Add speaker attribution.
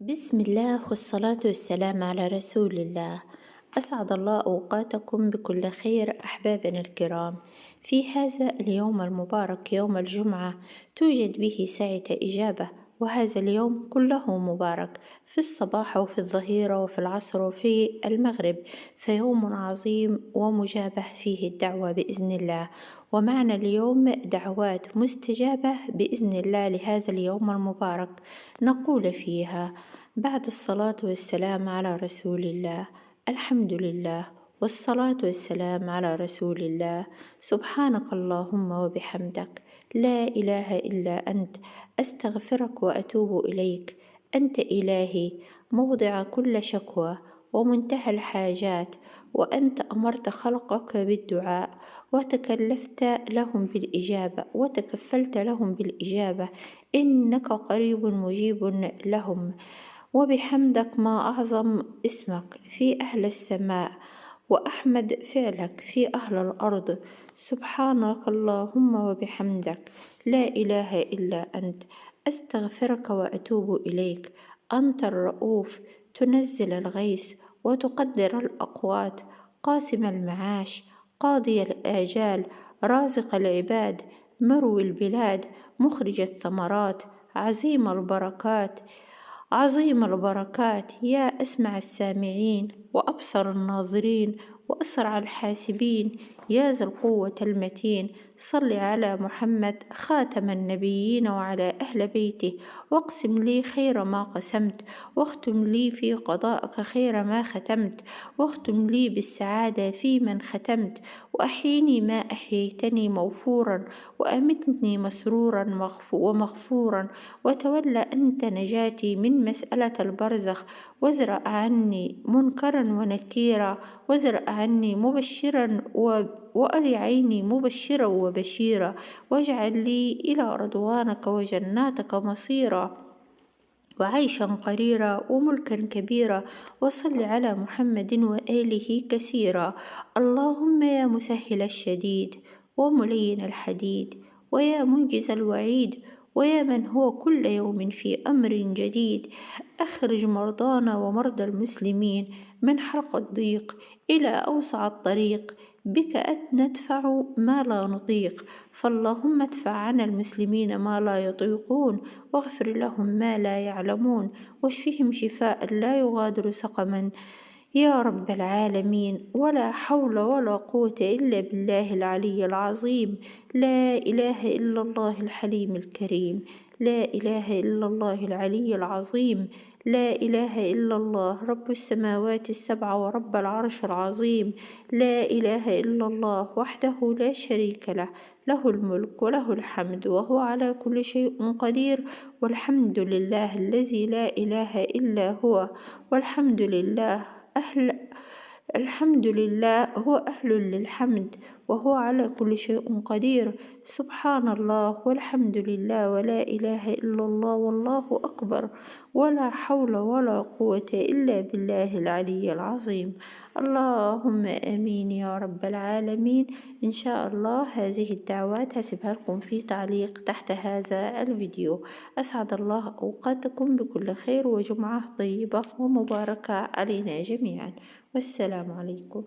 Speaker 1: بسم الله والصلاة والسلام على رسول الله. أسعد الله أوقاتكم بكل خير أحبابنا الكرام. في هذا اليوم المبارك يوم الجمعة توجد به ساعة إجابة، وهذا اليوم كله مبارك في الصباح وفي الظهيرة وفي العصر وفي المغرب، فيوم عظيم ومجابة فيه الدعوة بإذن الله. ومعنا اليوم دعوات مستجابة بإذن الله لهذا اليوم المبارك، نقول فيها بعد الصلاة والسلام على رسول الله: الحمد لله والصلاة والسلام على رسول الله. سبحانك اللهم وبحمدك، لا إله إلا أنت، أستغفرك وأتوب إليك. أنت إلهي موضع كل شكوى ومنتهى الحاجات، وأنت أمرت خلقك بالدعاء وتكلفت لهم بالإجابة وتكفلت لهم بالإجابة، إنك قريب مجيب لهم. وبحمدك ما أعظم اسمك في أهل السماء، وأحمد فعلك في أهل الأرض. سبحانك اللهم وبحمدك، لا إله إلا أنت، أستغفرك وأتوب إليك. أنت الرؤوف، تنزل الغيث وتقدر الأقوات، قاسم المعاش، قاضي الآجال، رازق العباد، مروي البلاد، مخرج الثمرات، عظيم البركات، عظيم البركات، يا أسمع السامعين وأبصر الناظرين وأسرع الحاسبين، يا ذا القوة المتين. صل على محمد خاتم النبيين وعلى أهل بيته، واقسم لي خير ما قسمت، واختم لي في قضائك خير ما ختمت، واختم لي بالسعادة في من ختمت، وأحيني ما أحييتني موفورا، وأمتني مسرورا ومغفورا، وتولى أنت نجاتي من مسألة البرزخ، وازرع عني منكرا ونكيرا، وازرع عني مبشرا وأري عيني مبشرا وبشيرا، واجعل لي إلى رضوانك وجناتك مصيرا، وعيشا قريرا وملكا كبيرا. وصل على محمد وآله كثيرا. اللهم يا مسهل الشديد وملين الحديد، ويا منجز الوعيد، ويا من هو كل يوم في أمر جديد، أخرج مرضانا ومرضى المسلمين من حلق الضيق إلى أوسع الطريق. بك ندفع ما لا نطيق، فاللهم ادفع عن المسلمين ما لا يطيقون، واغفر لهم ما لا يعلمون، واشفهم شفاء لا يغادر سقما يا رب العالمين. ولا حول ولا قوة إلا بالله العلي العظيم. لا إله إلا الله الحليم الكريم، لا إله إلا الله العلي العظيم، لا إله إلا الله رب السماوات السبع ورب العرش العظيم. لا إله إلا الله وحده لا شريك له، له الملك وله الحمد وهو على كل شيء قدير. والحمد لله الذي لا إله إلا هو، والحمد لله الحمد لله هو أهل للحمد، وهو على كل شيء قدير. سبحان الله والحمد لله ولا إله إلا الله والله أكبر، ولا حول ولا قوة إلا بالله العلي العظيم. اللهم آمين يا رب العالمين. إن شاء الله هذه الدعوات هسيبها لكم في تعليق تحت هذا الفيديو. أسعد الله أوقاتكم بكل خير، وجمعة طيبة ومباركة علينا جميعا، والسلام عليكم.